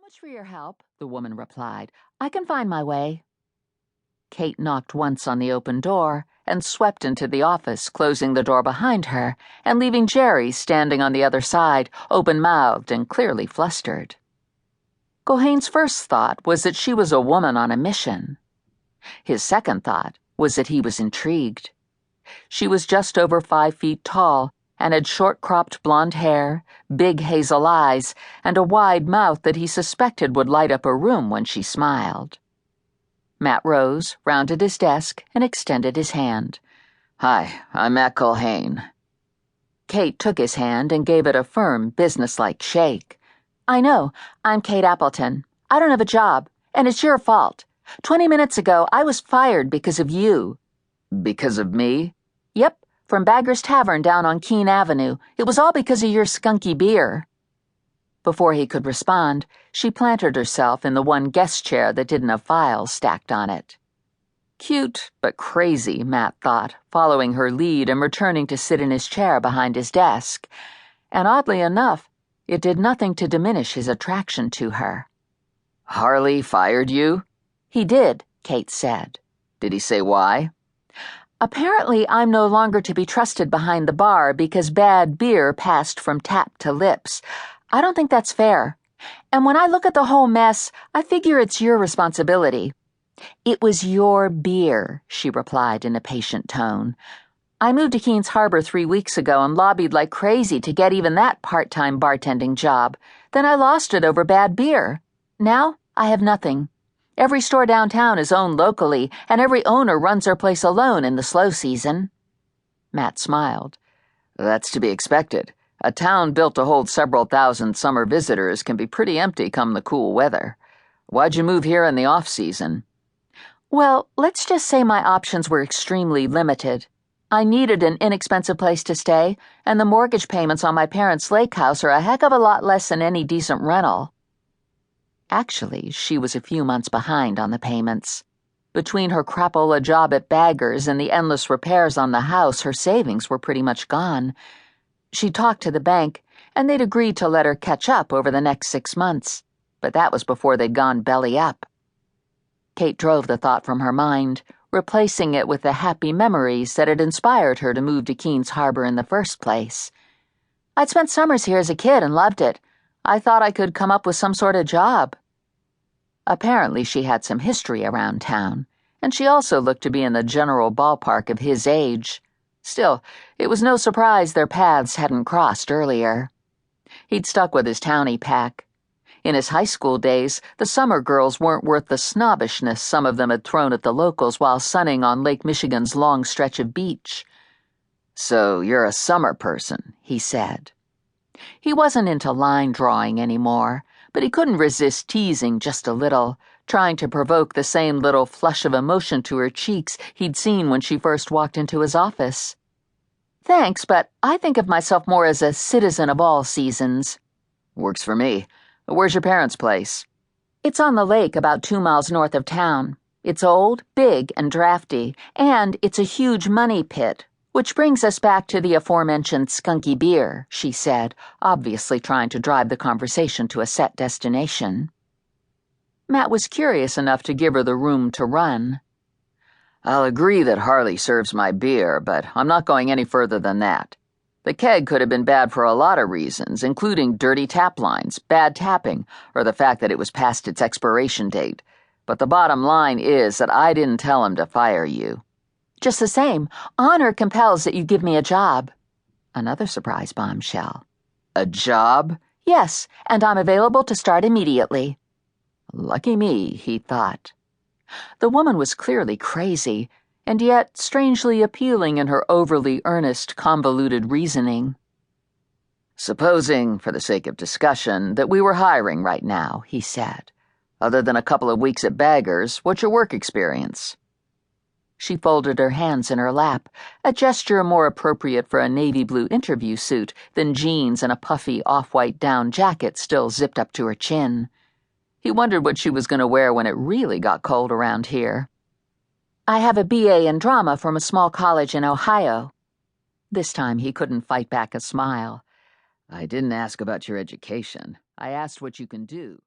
much for your help," the woman replied. "I can find my way." Kate knocked once on the open door and swept into the office, closing the door behind her and leaving Jerry standing on the other side, open-mouthed and clearly flustered. Culhane's first thought was that she was a woman on a mission. His second thought was that he was intrigued. She was just over 5 feet tall and had short-cropped blonde hair, big hazel eyes, and a wide mouth that he suspected would light up a room when she smiled. Matt rose, rounded his desk, and extended his hand. "Hi, I'm Matt Culhane." Kate took his hand and gave it a firm, businesslike shake. "I know. I'm Kate Appleton. I don't have a job, and it's your fault. 20 minutes ago, I was fired because of you." "Because of me?" "Yep, from Bagger's Tavern down on Keene Avenue. It was all because of your skunky beer." Before he could respond, she planted herself in the one guest chair that didn't have files stacked on it. Cute, but crazy, Matt thought, following her lead and returning to sit in his chair behind his desk. And oddly enough, it did nothing to diminish his attraction to her. "Harley fired you?" "He did," Kate said. "Did he say why?" "Apparently I'm no longer to be trusted behind the bar because bad beer passed from tap to lips. I don't think that's fair. And when I look at the whole mess, I figure it's your responsibility." "It was your beer," she replied in a patient tone. "I moved to Keene's Harbor 3 weeks ago and lobbied like crazy to get even that part-time bartending job. Then I lost it over bad beer. Now I have nothing. Every store downtown is owned locally, and every owner runs their place alone in the slow season." Matt smiled. "That's to be expected. A town built to hold several thousand summer visitors can be pretty empty come the cool weather. Why'd you move here in the off-season?" "Well, let's just say my options were extremely limited. I needed an inexpensive place to stay, and the mortgage payments on my parents' lake house are a heck of a lot less than any decent rental." Actually, she was a few months behind on the payments. Between her crapola job at Bagger's and the endless repairs on the house, her savings were pretty much gone. She talked to the bank, and they'd agreed to let her catch up over the next 6 months, but that was before they'd gone belly up. Kate drove the thought from her mind, replacing it with the happy memories that had inspired her to move to Keene's Harbor in the first place. "I'd spent summers here as a kid and loved it. I thought I could come up with some sort of job." Apparently she had some history around town, and she also looked to be in the general ballpark of his age. Still, it was no surprise their paths hadn't crossed earlier. He'd stuck with his townie pack. In his high school days, the summer girls weren't worth the snobbishness some of them had thrown at the locals while sunning on Lake Michigan's long stretch of beach. "So you're a summer person," he said. He wasn't into line drawing anymore, but he couldn't resist teasing just a little, trying to provoke the same little flush of emotion to her cheeks he'd seen when she first walked into his office. "Thanks, but I think of myself more as a citizen of all seasons." "Works for me. Where's your parents' place?" "It's on the lake about 2 miles north of town. It's old, big, and drafty, and it's a huge money pit. Which brings us back to the aforementioned skunky beer," she said, obviously trying to drive the conversation to a set destination. Matt was curious enough to give her the room to run. "I'll agree that Harley serves my beer, but I'm not going any further than that. The keg could have been bad for a lot of reasons, including dirty tap lines, bad tapping, or the fact that it was past its expiration date. But the bottom line is that I didn't tell him to fire you." "Just the same, honor compels that you give me a job." Another surprise bombshell. "A job?" "Yes, and I'm available to start immediately." Lucky me, he thought. The woman was clearly crazy, and yet strangely appealing in her overly earnest, convoluted reasoning. "Supposing, for the sake of discussion, that we were hiring right now," he said. "Other than a couple of weeks at Bagger's, what's your work experience?" She folded her hands in her lap, a gesture more appropriate for a navy blue interview suit than jeans and a puffy off-white down jacket still zipped up to her chin. He wondered what she was going to wear when it really got cold around here. "I have a BA in drama from a small college in Ohio." This time he couldn't fight back a smile. "I didn't ask about your education. I asked what you can do."